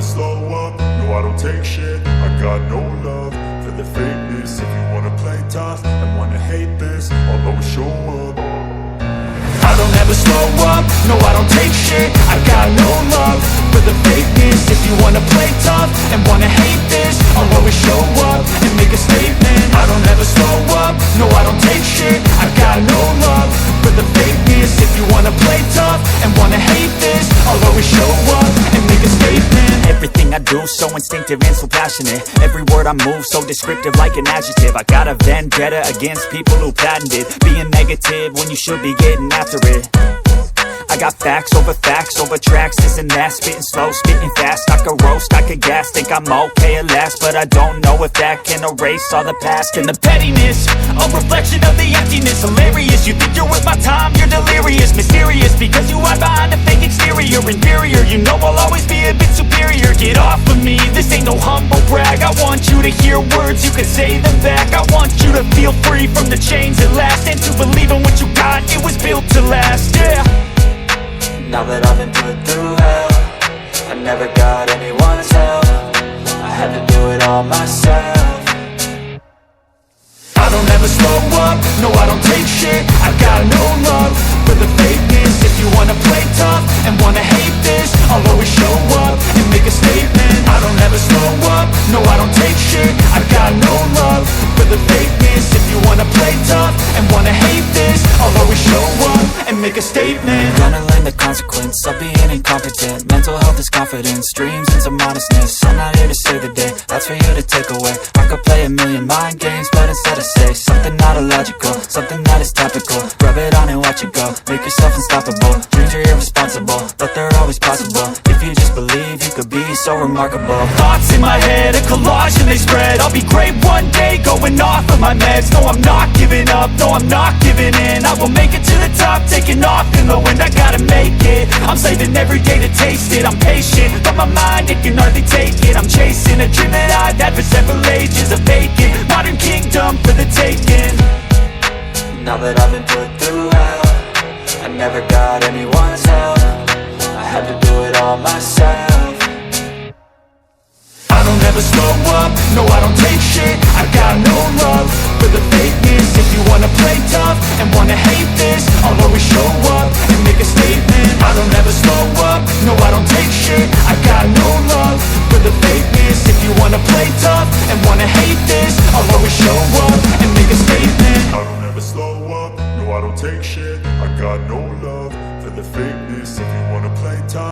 slow up, no I don't take shit. I got no love for the fakeness. If you wanna play tough and wanna hate this, I'll always show up. I don't ever slow up, no I don't take shit. I got no love for the fakeness. If you wanna play tough and wanna hate this, I'll always show up and make a statement. I don't ever slow up, no I don't take shit. I got no love for the fakeness. If you wanna play tough and wanna hate this, I'll always show up and make a statement. Everything I do so instinctive and so passionate. Every word I move so descriptive like an adjective. I got a vendetta against people who patented being negative when you should be getting after it. I got facts over tracks, this and that. Spitting slow, spitting fast, I could roast, I could gas. Think I'm okay at last, but I don't know if that can erase all the past. And the pettiness, a reflection of the emptiness. Hilarious, you think you're worth my time, you're delirious. Mysterious, because you hide behind a fake exterior. Inferior, you know I'll always be a bit superior. Get off of me, this ain't no humble brag. I want you to hear words, you can say them back. I want you to feel free from the chains at last, and to believe in what you got, it was built to last, yeah. Now that I've been put through hell, I never got anyone's help. I had to do it all myself. I don't ever slow up, no I don't take shit. I got no love for the fakeness. If you wanna play tough and wanna hate this, I'll always show up and make a statement. I don't ever slow up, no I don't take shit. I got no love for the fakeness. If you wanna play tough and wanna hate this, I'll always show up and make a statement. Gonna learn the consequence of being incompetent. Mental health is confidence, dreams into modestness. I'm not here to save the day, that's for you to take away. I could play a million mind games, but instead I say something not illogical, something that is topical. Rub it on and watch it go, make yourself unstoppable. Dreams are irresponsible, but they're always possible. If you just believe, you could be so remarkable. Thoughts in my head, a collage and they spread. I'll be great one day, going off of my meds. No, I'm not giving up, no, I'm not giving in. I will make it to the top, taking off in the wind. I gotta make it, I'm saving every day to taste it. I'm patient, but my mind, it can hardly take it. I'm chasing a dream that I've had for several ages. A vacant, modern kingdom for the taking. Now that I've been put through hell, I never got anyone's help. I had to do it all myself. I don't ever slow up, no I don't take shit. I got no love for the fakeness. If you wanna play tough and wanna hate this, I'll always show up and make a statement. I don't ever slow